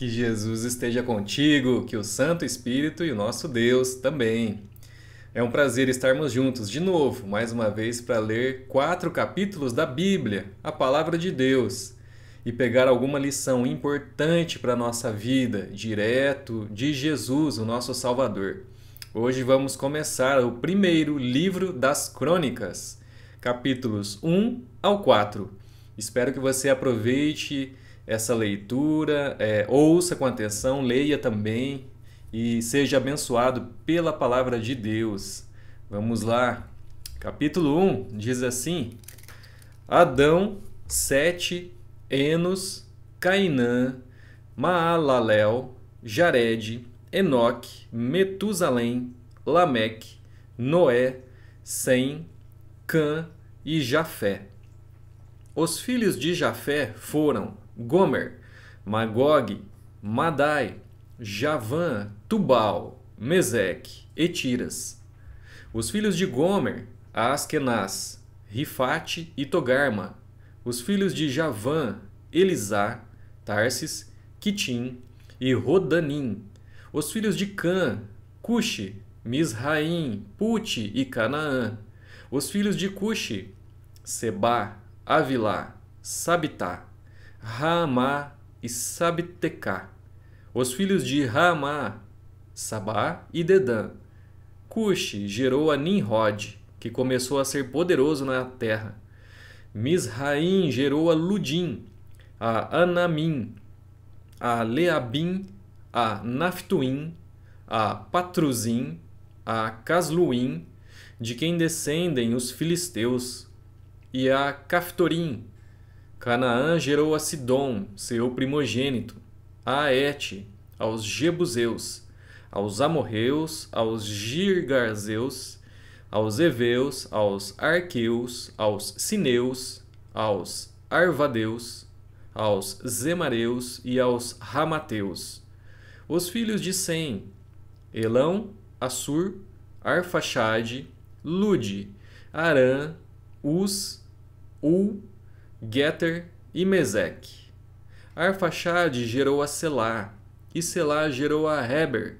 Que Jesus esteja contigo, que o Santo Espírito e o nosso Deus também. É um prazer estarmos juntos de novo, mais uma vez, para ler 4 capítulos da Bíblia, a Palavra de Deus, e pegar alguma lição importante para a nossa vida, direto de Jesus, o nosso Salvador. Hoje vamos começar o primeiro livro das Crônicas, capítulos 1 ao 4. Espero que você aproveite essa leitura, ouça com atenção, leia também e seja abençoado pela palavra de Deus. Vamos lá. Capítulo 1 diz assim: Adão, Sete, Enos, Cainã, Maalalel, Jared, Enoque, Metusalém, Lameque, Noé, Sem, Cã e Jafé. Os filhos de Jafé foram Gomer, Magog, Madai, Javã, Tubal, Meseque e Tiras. Os filhos de Gomer, Askenaz, Rifate e Togarma. Os filhos de Javã, Elisá, Tarsis, Quitim e Rodanim. Os filhos de Cã, Cuxi, Misraim, Puti e Canaã. Os filhos de Cuxi, Sebá, Avilá, Sabitá, Raamá e Sabtecá. Os filhos de Raamá, Sabá e Dedã. Cuxi gerou a Nimrod, que começou a ser poderoso na terra. Misraim gerou a Ludim, a Anamim, a Leabim, a Naftuim, a Patruzim, a Casluim, de quem descendem os filisteus, e a Caftorim. Canaã gerou a Sidom, seu primogênito, a Et, aos Jebuseus, aos Amorreus, aos Girgazeus, aos Eveus, aos Arqueus, aos Sineus, aos Arvadeus, aos Zemareus e aos Ramateus. Os filhos de Sem, Elão, Assur, Arfaxade, Lude, Arã, Uz, Geter e Meseque. Arfaxade gerou a Selá, e Selá gerou a Heber.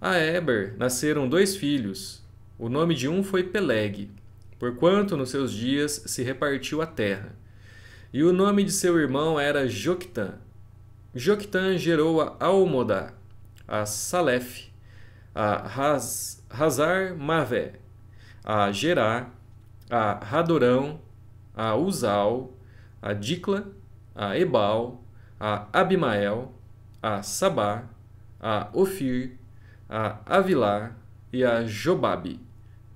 A Heber nasceram 2 filhos. O nome de um foi Peleg, porquanto nos seus dias se repartiu a terra. E o nome de seu irmão era Joctã. Joctã gerou a Almodá, a Salef, a Hazar Mavé, a Gerá, a Radorão, a Uzal, a Dicla, a Ebal, a Abimael, a Sabá, a Ofir, a Avilá e a Jobabe.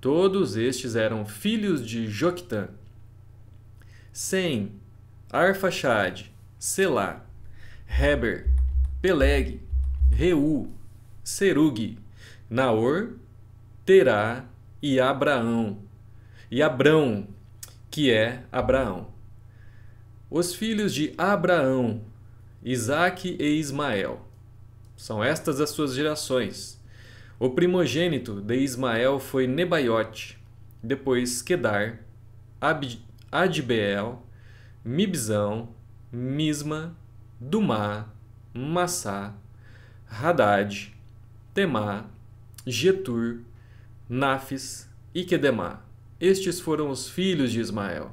Todos estes eram filhos de Joctã. Sem, Arfaxade, Selá, Heber, Peleg, Reu, Serug, Naor, Terá e Abraão. E Abrão, que é Abraão. Os filhos de Abraão, Isaque e Ismael. São estas as suas gerações. O primogênito de Ismael foi Nebaiote, depois Quedar, Adbeel, Mibzão, Misma, Dumá, Massá, Hadad, Temá, Getur, Nafis e Quedemá. Estes foram os filhos de Ismael.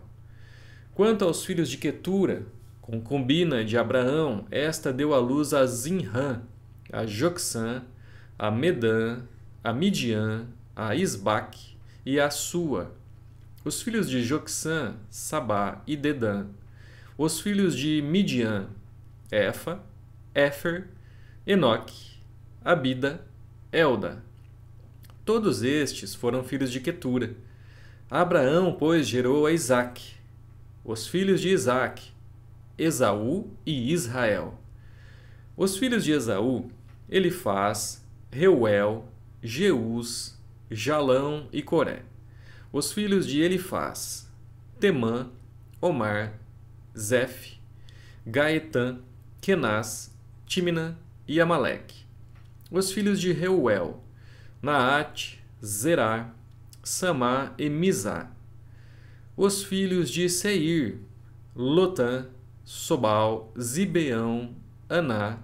Quanto aos filhos de Quetura, concubina de Abraão, esta deu à luz a Zinrã, a Jocsã, a Medã, a Midian, a Isbaque e a Sua. Os filhos de Jocsã, Sabá e Dedã. Os filhos de Midian, Efa, Éfer, Enoque, Abida, Elda. Todos estes foram filhos de Quetura. Abraão, pois, gerou a Isaque. Os filhos de Isaque, Esaú e Israel. Os filhos de Esaú, Elifaz, Reuel, Jeus, Jalão e Coré. Os filhos de Elifaz, Temã, Omar, Zef, Gaetã, Kenaz, Tímina e Amaleque. Os filhos de Reuel, Naate, Zerá, Samá e Mizá. Os filhos de Seir, Lotã, Sobal, Zibeão, Aná,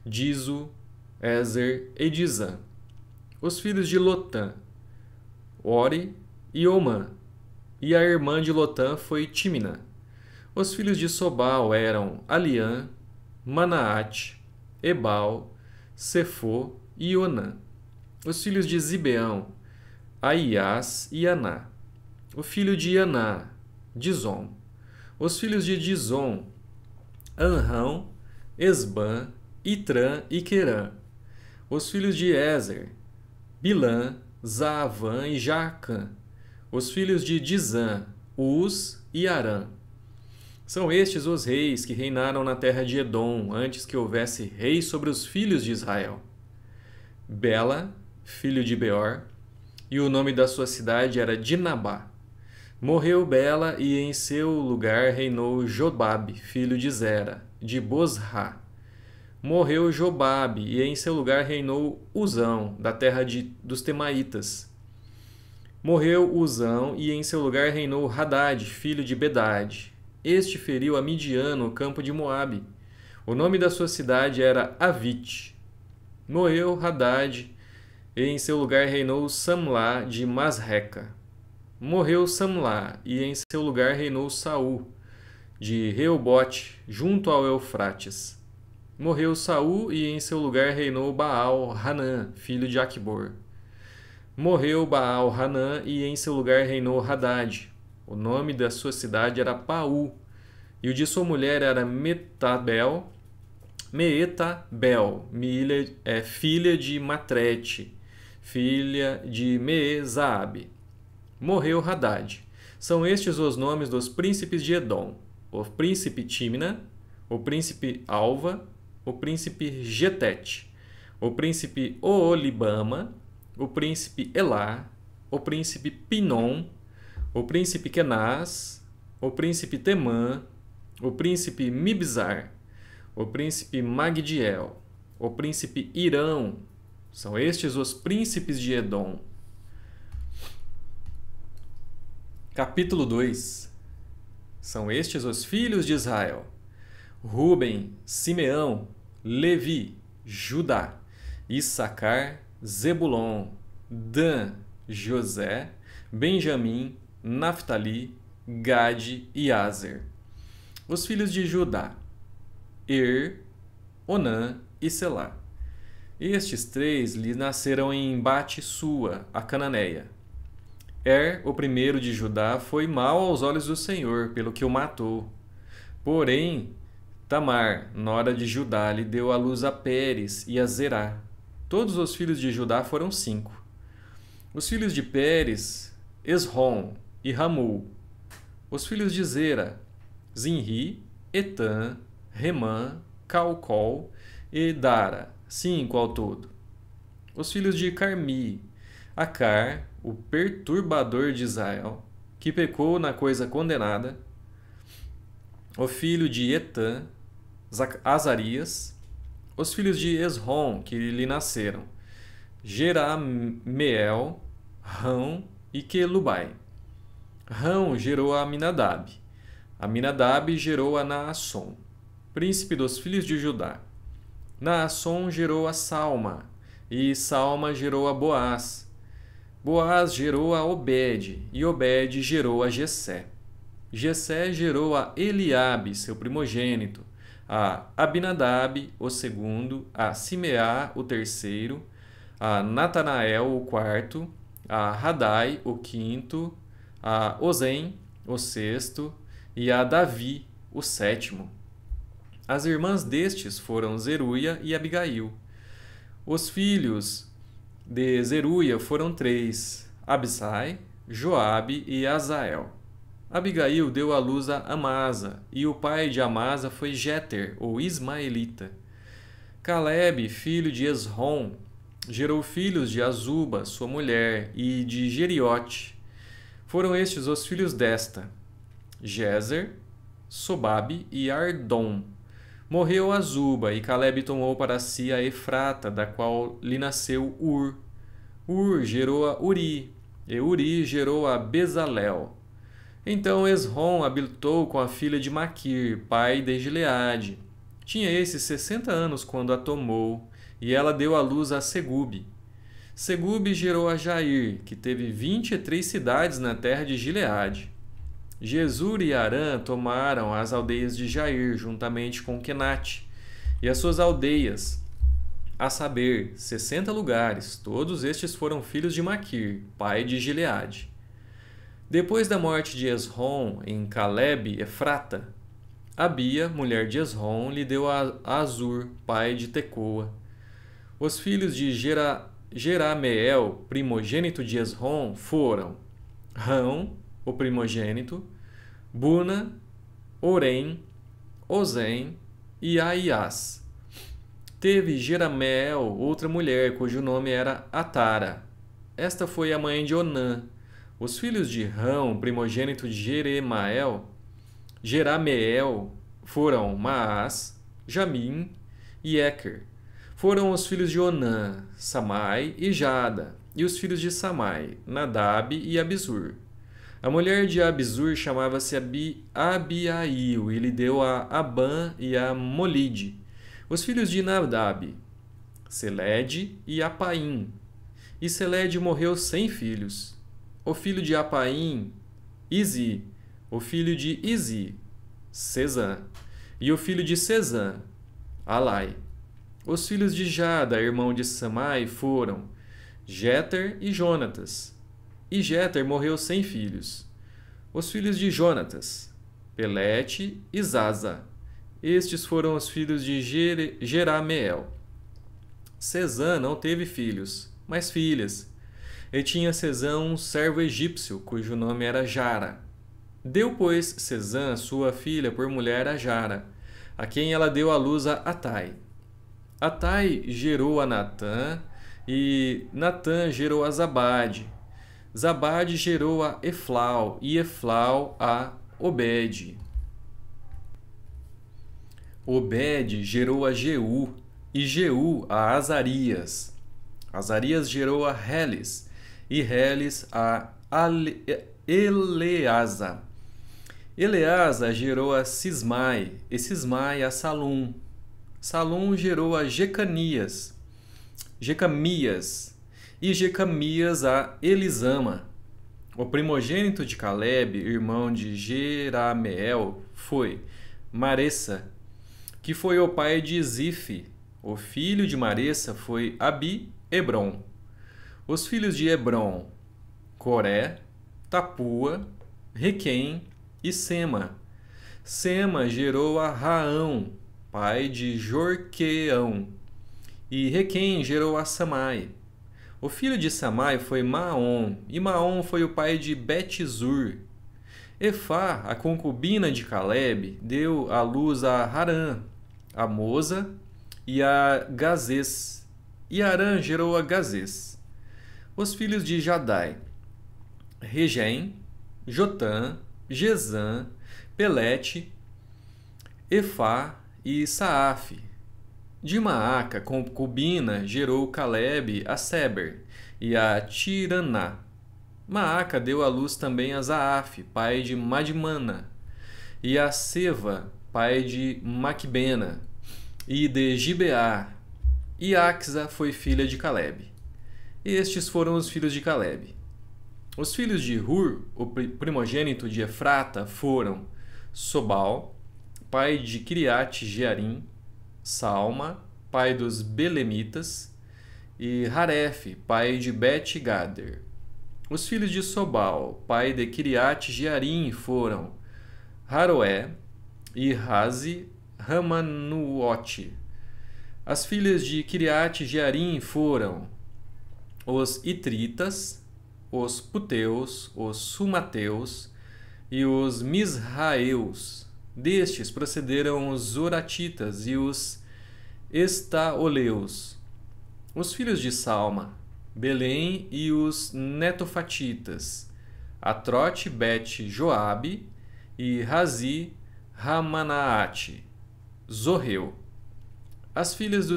Dizo, Ezer e Dizã. Os filhos de Lotã, Ori e Omã. E a irmã de Lotã foi Tímina. Os filhos de Sobal eram Aliã, Manaate, Ebal, Sefo e Onã. Os filhos de Zibeão, Aias e Aná. O filho de Aná, Dizom. Os filhos de Dizom, Anrão, Esbã, Itrã e Querã. Os filhos de Ezer, Bilã, Zaavã e Jaacã. Os filhos de Dizã, Uz e Arã. São estes os reis que reinaram na terra de Edom, antes que houvesse rei sobre os filhos de Israel. Bela, filho de Beor, e o nome da sua cidade era Dinabá. Morreu Bela, e em seu lugar reinou Jobabe, filho de Zera, de Bosra. Morreu Jobabe, e em seu lugar reinou Uzão, da terra dos Temaitas. Morreu Uzão, e em seu lugar reinou Hadad, filho de Bedade. Este feriu a Midian no campo de Moabe. O nome da sua cidade era Avite. Morreu Hadad, e em seu lugar reinou Samlá de Masreca. Morreu Samlá, e em seu lugar reinou Saul, de Reobote, junto ao Eufrates. Morreu Saul, e em seu lugar reinou Baal-Hanã, filho de Aqubor. Morreu Baal-Hanã, e em seu lugar reinou Hadad. O nome da sua cidade era Paú, e o de sua mulher era Meetabel, filha de Matrete, filha de Meezaabe. Morreu Hadad. São estes os nomes dos príncipes de Edom: o príncipe Tímina, o príncipe Alva, o príncipe Getete, o príncipe Oolibama, o príncipe Elá, o príncipe Pinom, o príncipe Kenaz, o príncipe Temã, o príncipe Mibzar, o príncipe Magdiel, o príncipe Irão. São estes os príncipes de Edom. Capítulo 2. São estes os filhos de Israel: Ruben, Simeão, Levi, Judá, Issacar, Zebulon, Dan, José, Benjamim, Naftali, Gade e Azer. Os filhos de Judá: Onã e Selá. Estes três lhe nasceram em Bate-Sua, a Cananeia. O primeiro de Judá, foi mau aos olhos do Senhor, pelo que o matou. Porém, Tamar, nora de Judá, lhe deu à luz a Pérez e a Zerá. Todos os filhos de Judá foram 5. Os filhos de Pérez, Esrom e Ramul. Os filhos de Zera, Zinri, Etã, Remã, Calcol e Dara, 5 ao todo. Os filhos de Carmi, Acar, o perturbador de Israel, que pecou na coisa condenada. O filho de Etã, Azarias. Os filhos de Esrom, que lhe nasceram: Jerameel, Rão e Quelubai. Rão gerou a Aminadab. Aminadab gerou a Naasson, príncipe dos filhos de Judá. Naasson gerou a Salma, e Salma gerou a Boaz. Boaz gerou a Obed, e Obed gerou a Jessé. Jessé gerou a Eliabe, seu primogênito, a Abinadab, o segundo, a Simeá, o terceiro, a Natanael, o quarto, a Radai, o quinto, a Ozem, o sexto, e a Davi, o sétimo. As irmãs destes foram Zeruia e Abigail. Os filhos de Zeruia foram 3, Abisai, Joabe e Azael. Abigail deu à luz a Amasa, e o pai de Amasa foi Jeter, o ismaelita. Calebe, filho de Esrom, gerou filhos de Azuba, sua mulher, e de Jeriote. Foram estes os filhos desta: Jezer, Sobabe e Ardom. Morreu Azuba, e Calebe tomou para si a Efrata, da qual lhe nasceu Ur. Ur gerou a Uri, e Uri gerou a Bezalel. Então Esrom habitou com a filha de Maquir, pai de Gileade. Tinha esse 60 anos quando a tomou, e ela deu à luz a Segube. Segube gerou a Jair, que teve 23 cidades na terra de Gileade. Jesur e Arã tomaram as aldeias de Jair, juntamente com Quenate, e as suas aldeias, a saber, 60 lugares. Todos estes foram filhos de Maquir, pai de Gileade. Depois da morte de Esrom em Caleb, Efrata, Abia, mulher de Esrom, lhe deu a Azur, pai de Tecoa. Os filhos de Jerameel, primogênito de Esrom, foram Rão, o primogênito, Buna, Orém, Ozem e Aias. Teve Jerameel outra mulher, cujo nome era Atara. Esta foi a mãe de Onã. Os filhos de Rão, primogênito de Jerameel, foram Maás, Jamim e Eker. Foram os filhos de Onã, Samai e Jada, e os filhos de Samai, Nadab e Abizur. A mulher de Abizur chamava-se Abiail, e lhe deu a Abã e a Molide. Os filhos de Nadab, Selede e Apaim. E Selede morreu sem filhos. O filho de Apaim, Izi. O filho de Izi, Sezã. E o filho de Sezã, Alai. Os filhos de Jada, irmão de Samai, foram Jéter e Jonatas. E Jéter morreu sem filhos. Os filhos de Jonatas, Pelete e Zaza. Estes foram os filhos de Jerameel. Sezã não teve filhos, mas filhas. E tinha Sezã um servo egípcio, cujo nome era Jara. Deu, pois, Sezã sua filha por mulher a Jara, a quem ela deu à luz a Atai. Atai gerou a Natã, e Natã gerou a Zabade. Zabade gerou a Eflau, e Eflau a Obed. Obed gerou a Jeú, e Jeú a Azarias. Azarias gerou a Reles, e Reles a Eleasa. Eleasa gerou a Sismai, e Sismai a Salum. Salum gerou a Jecamias, e Jecamias a Elisama. O primogênito de Caleb, irmão de Jerameel, foi Maressa, que foi o pai de Zife. O filho de Maressa foi Abi-Hebron. Os filhos de Hebron, Coré, Tapua, Requém e Sema. Sema gerou a Raão, pai de Jorqueão. E Requém gerou a Samai. O filho de Samai foi Maom, e Maom foi o pai de Bet-Zur. Efá, a concubina de Caleb, deu à luz a Harã, a Moza e a Gazês. E Arã gerou a Gazês. Os filhos de Jadai, Regem, Jotã, Gesã, Pelete, Efá e Saaf. De Maaca, concubina, gerou Caleb a Seber e a Tiraná. Maaca deu à luz também a Zaaf, pai de Madmana, e a Seva, pai de Maquibena, e de Gibeá. E Axa foi filha de Caleb. Estes foram os filhos de Caleb. Os filhos de Hur, o primogênito de Efrata, foram Sobal, pai de Kiriat-Jearim, Salma, pai dos Belemitas, e Haref, pai de Bet-Gader. Os filhos de Sobal, pai de Kiriat-Jearim, foram Haroé e Razi Ramanuote. As filhas de Kiriat-Jearim foram os Itritas, os Puteus, os Sumateus e os Misraeus. Destes procederam os Zoratitas e os Estaoleus. Os filhos de Salma, Belém e os Netofatitas, Atrote Bet-Joabe e Razi Ramanaate, Zorreu. As famílias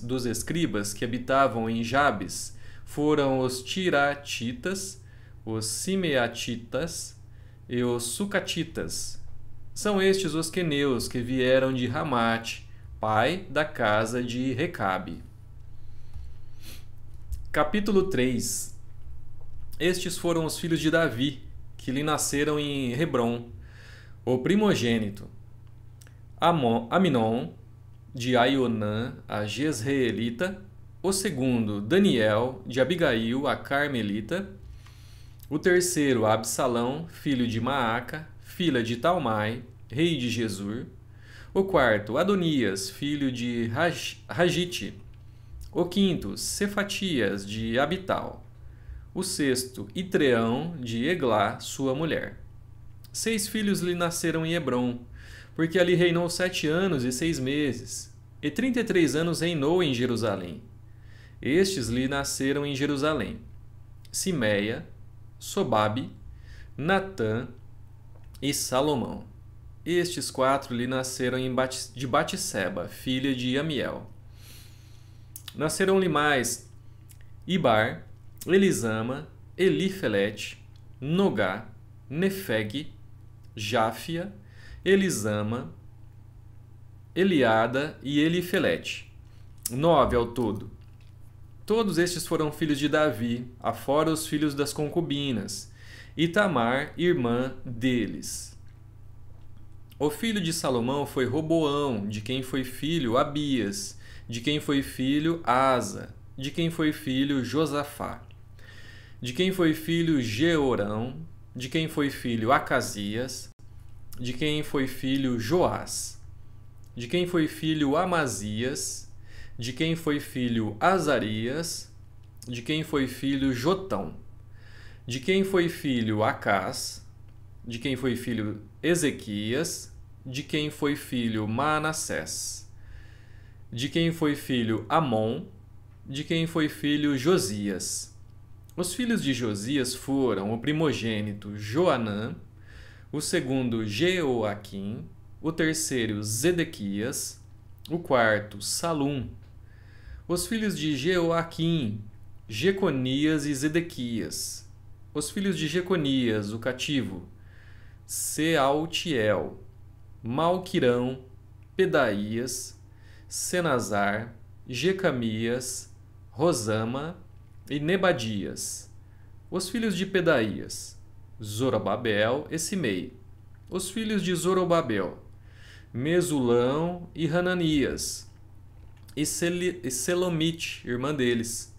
dos escribas que habitavam em Jabes foram os Tiratitas, os Simeatitas e os Sucatitas. São estes os queneus que vieram de Ramate, pai da casa de Recabe. Capítulo 3. Estes foram os filhos de Davi, que lhe nasceram em Hebrom, o primogênito. Aminon, de Aionã, a Jezreelita. O segundo, Daniel, de Abigail, a Carmelita. O terceiro, Absalão, filho de Maaca, filha de Talmai, rei de Gesur. O quarto, Adonias, filho de Hagite. O quinto, Cefatias, de Abital. O sexto, Itreão, de Eglá, sua mulher. 6 filhos lhe nasceram em Hebrom, porque ali reinou 7 anos e 6 meses, e 33 anos reinou em Jerusalém. Estes lhe nasceram em Jerusalém: Simeia, Sobabe, Natã e Salomão. Estes 4 lhe nasceram de Batisseba, filha de Amiel. Nasceram-lhe mais Ibar, Elisama, Elifelete, Nogá, Nefeg, Jáfia, Elisama, Eliada e Elifelete. 9 ao todo. Todos estes foram filhos de Davi, afora os filhos das concubinas, e Tamar, irmã deles. O filho de Salomão foi Roboão, de quem foi filho Abias, de quem foi filho Asa, de quem foi filho Josafá, de quem foi filho Jeorão, de quem foi filho Acasias, de quem foi filho Joás, de quem foi filho Amazias, de quem foi filho Azarias, de quem foi filho Jotão, de quem foi filho Acás, de quem foi filho Ezequias, de quem foi filho Manassés, de quem foi filho Amon, de quem foi filho Josias. Os filhos de Josias foram o primogênito Joanã, o segundo Jeoaquim, o terceiro Zedequias, o quarto Salum. Os filhos de Jeoaquim, Jeconias e Zedequias. Os filhos de Jeconias, o cativo, Sealtiel, Malquirão, Pedaías, Senazar, Jecamias, Rosama e Nebadias. Os filhos de Pedaías, Zorobabel e Simei. Os filhos de Zorobabel, Mesulão e Hananias, e Selomite, irmã deles,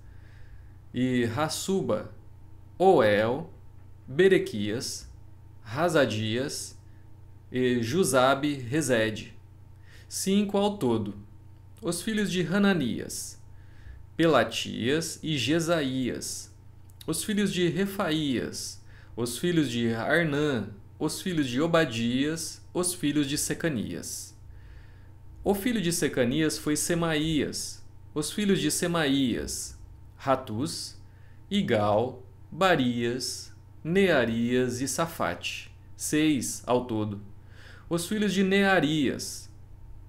e Hassuba, Oel, Berequias, Razadias e Jusabe Rezede. 5 ao todo. Os filhos de Hananias, Pelatias e Jesaías. Os filhos de Refaías, os filhos de Arnã, os filhos de Obadias, os filhos de Secanias. O filho de Secanias foi Semaías. Os filhos de Semaías, Ratus, Igal, Barias, Nearias e Safate. 6 ao todo. Os filhos de Nearias,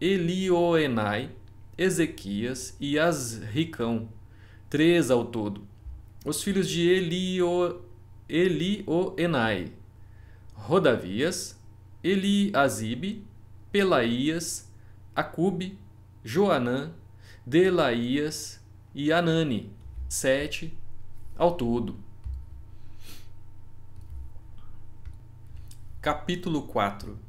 Elioenai, Ezequias e Asricão. 3 ao todo. Os filhos de Elioenai, Rodavias, Eliasibe, Pelaías, Acube, Joanã, Delaías e Anani. 7 ao todo. Capítulo 4.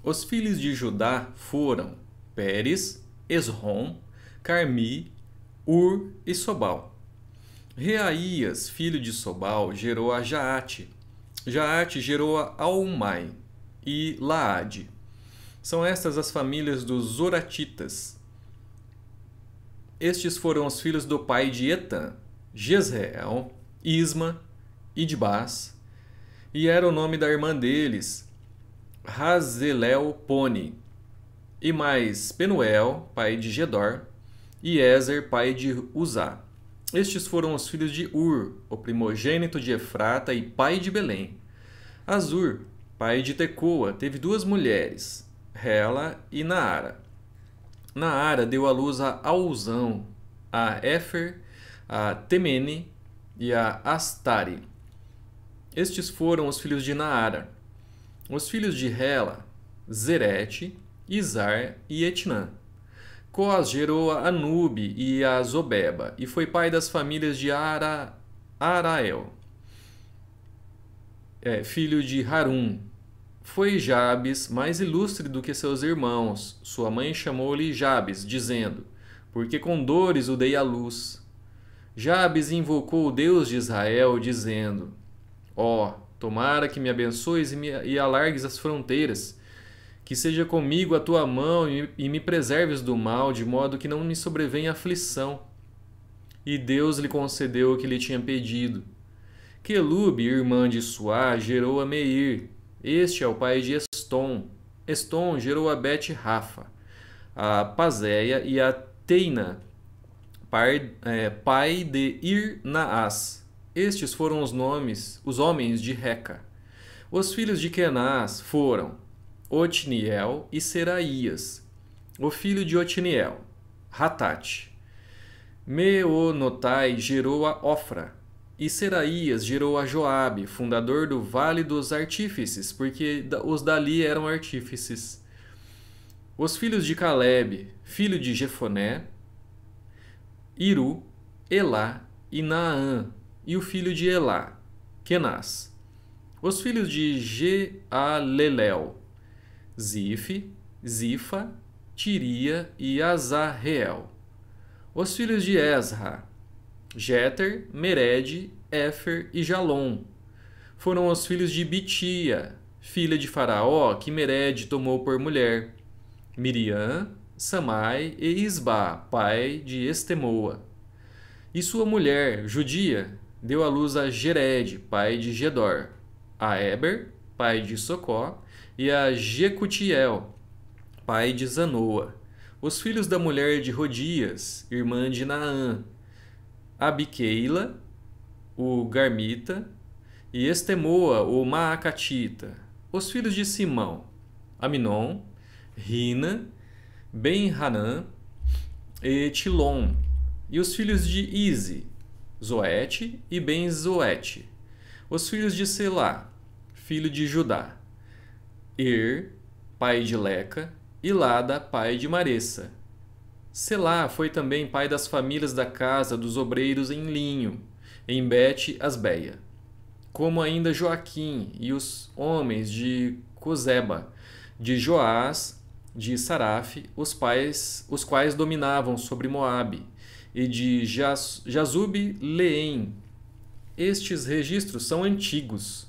Os filhos de Judá foram Pérez, Esrom, Carmi, Ur e Sobal. Reaías, filho de Sobal, gerou a Jaate. Jaate gerou a Aumai e Laade. São estas as famílias dos Zoratitas. Estes foram os filhos do pai de Etã, Jezreel, Isma, Idbás, e era o nome da irmã deles, Hazelelpone, e mais Penuel, pai de Gedor, e Ezer, pai de Uzá. Estes foram os filhos de Ur, o primogênito de Efrata e pai de Belém. Azur, pai de Tecoa, teve 2 mulheres, Rela e Naara. Naara deu à luz a Auzão, a Éfer, a Temene e a Astari. Estes foram os filhos de Naara. Os filhos de Rela, Zerete, Izar e Etnã. Cós gerou a Anube e a Zobeba, e foi pai das famílias de Arael, filho de Harum. Foi Jabes mais ilustre do que seus irmãos. Sua mãe chamou-lhe Jabes, dizendo: porque com dores o dei à luz. Jabes invocou o Deus de Israel, dizendo: ó, tomara que me abençoes e alargues as fronteiras, que seja comigo a tua mão e me preserves do mal, de modo que não me sobrevenha aflição. E Deus lhe concedeu o que lhe tinha pedido. Quelube, irmã de Suá, gerou a Meir. Este é o pai de Estom. Estom gerou a Bet-Rafa, a Pazéia e a Teina, pai de Ir-Naás. Estes foram os homens de Reca. Os filhos de Kenaz foram Otniel e Seraías. O filho de Otniel, Hatate. Meonotai gerou a Ofra. E Seraías gerou a Joabe, fundador do Vale dos Artífices, porque os dali eram artífices. Os filhos de Calebe, filho de Jefoné, Iru, Elá e Naã, e o filho de Elá, Kenaz. Os filhos de Jealelel, Zifa, Tiria e Azarreel. Os filhos de Ezra, Jeter, Mered, Éfer e Jalom. Foram os filhos de Bitia, filha de Faraó, que Mered tomou por mulher, Miriam, Samai e Isba, pai de Estemoa. E sua mulher, judia, deu à luz a Jered, pai de Gedor, a Eber, pai de Socó, e a Jecutiel, pai de Zanoa. Os filhos da mulher de Rodias, irmã de Naã, Abiqueila, o Garmita, e Estemoa, o Maacatita. Os filhos de Simão, Aminon, Rina, Ben-Hanã e Tilom. E os filhos de Ize, Zoete e Ben-Zoete. Os filhos de Selá, filho de Judá, pai de Leca, e Lada, pai de Maressa. Selá foi também pai das famílias da casa dos obreiros em linho, em Bet-Asbeia, como ainda Joaquim e os homens de Cozeba, de Joás, de Saraf, os quais dominavam sobre Moabe, e de Jazub-Leém. Estes registros são antigos.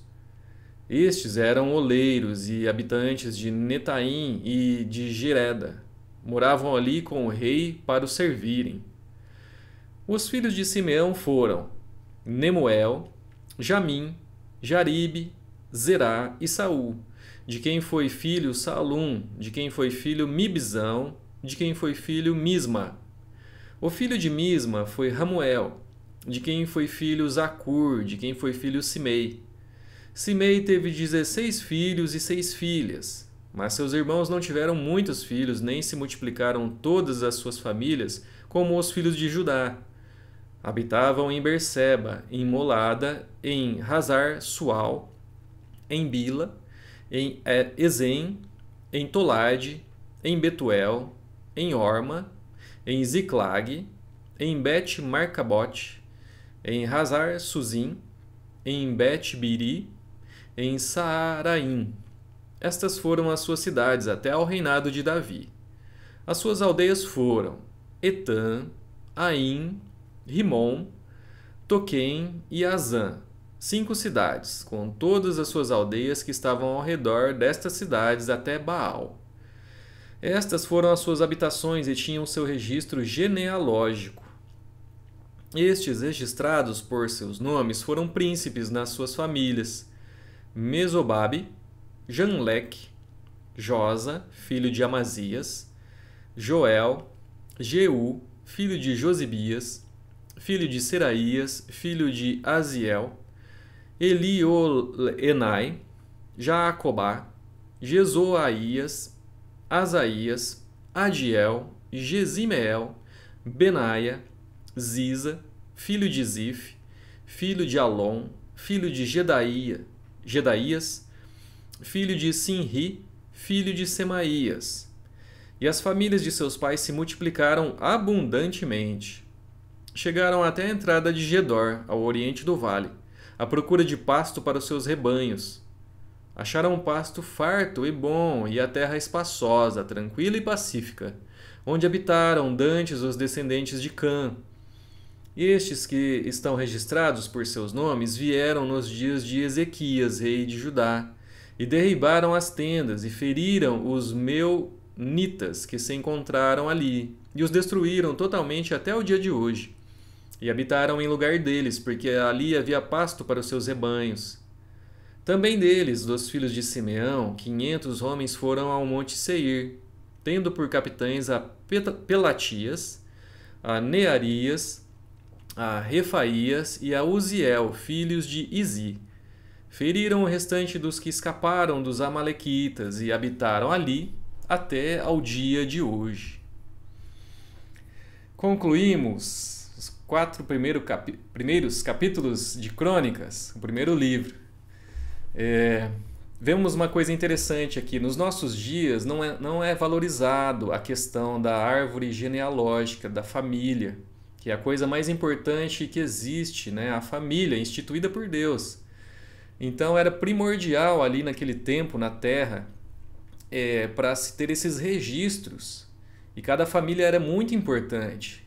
Estes eram oleiros e habitantes de Netaim e de Gereda. Moravam ali com o rei para o servirem. Os filhos de Simeão foram Nemuel, Jamim, Jaribe, Zerá e Saul, de quem foi filho Salum, de quem foi filho Mibzão, de quem foi filho Misma. O filho de Misma foi Ramuel, de quem foi filho Zacur, de quem foi filho Simei. Simei teve 16 filhos e 6 filhas, mas seus irmãos não tiveram muitos filhos, nem se multiplicaram todas as suas famílias, como os filhos de Judá. Habitavam em Berseba, em Molada, em Hazar-Sual, em Bila, em Ezem, em Tolade, em Betuel, em Orma, em Ziclag, em Bet-Marcabote, em Hazar-Suzim, em Bet-Biri, em Saaraim. Estas foram as suas cidades até ao reinado de Davi. As suas aldeias foram Etã, Aim, Rimon, Toquém e Azã, 5 cidades, com todas as suas aldeias que estavam ao redor destas cidades até Baal. Estas foram as suas habitações e tinham seu registro genealógico. Estes, registrados por seus nomes, foram príncipes nas suas famílias: Mesobabe, Janleque, Josa, filho de Amazias, Joel, Jeú, filho de Josibias, filho de Seraías, filho de Aziel, Elioenai, Jaacobá, Jezoaías, Asaías, Adiel, Gesimeel, Benaia, Ziza, filho de Zif, filho de Alon, filho de Gedaías, filho de Sinri, filho de Semaías. E as famílias de seus pais se multiplicaram abundantemente. Chegaram até a entrada de Gedor, ao oriente do vale, à procura de pasto para os seus rebanhos. Acharam um pasto farto e bom, e a terra espaçosa, tranquila e pacífica, onde habitaram dantes os descendentes de Cã. Estes que estão registrados por seus nomes vieram nos dias de Ezequias, rei de Judá, e derribaram as tendas e feriram os meunitas que se encontraram ali, e os destruíram totalmente até o dia de hoje. E habitaram em lugar deles, porque ali havia pasto para os seus rebanhos. Também deles, dos filhos de Simeão, 500 homens foram ao monte Seir, tendo por capitães a Pelatias, a Nearias, a Refaías e a Uziel, filhos de Izi. Feriram o restante dos que escaparam dos amalequitas e habitaram ali até ao dia de hoje. Concluímos os 4 primeiros capítulos de Crônicas, o primeiro livro. Vemos uma coisa interessante aqui. Nos nossos dias não é valorizado a questão da árvore genealógica, da família, que é a coisa mais importante que existe, né? A família instituída por Deus. Então era primordial ali naquele tempo na Terra para se ter esses registros. E cada família era muito importante.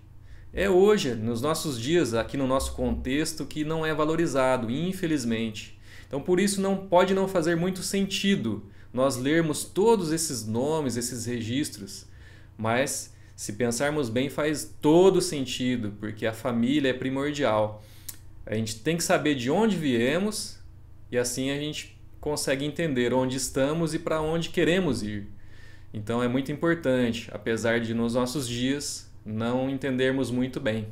É hoje, nos nossos dias, aqui no nosso contexto, que não é valorizado, infelizmente. Então, por isso, pode não fazer muito sentido nós lermos todos esses nomes, esses registros, mas, se pensarmos bem, faz todo sentido, porque a família é primordial. A gente tem que saber de onde viemos e assim a gente consegue entender onde estamos e para onde queremos ir. Então, é muito importante, apesar de nos nossos dias não entendermos muito bem.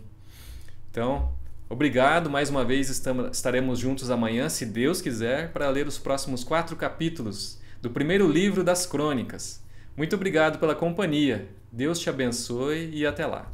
Então, obrigado, mais uma vez estaremos juntos amanhã, se Deus quiser, para ler os próximos 4 capítulos do primeiro livro das Crônicas. Muito obrigado pela companhia, Deus te abençoe e até lá.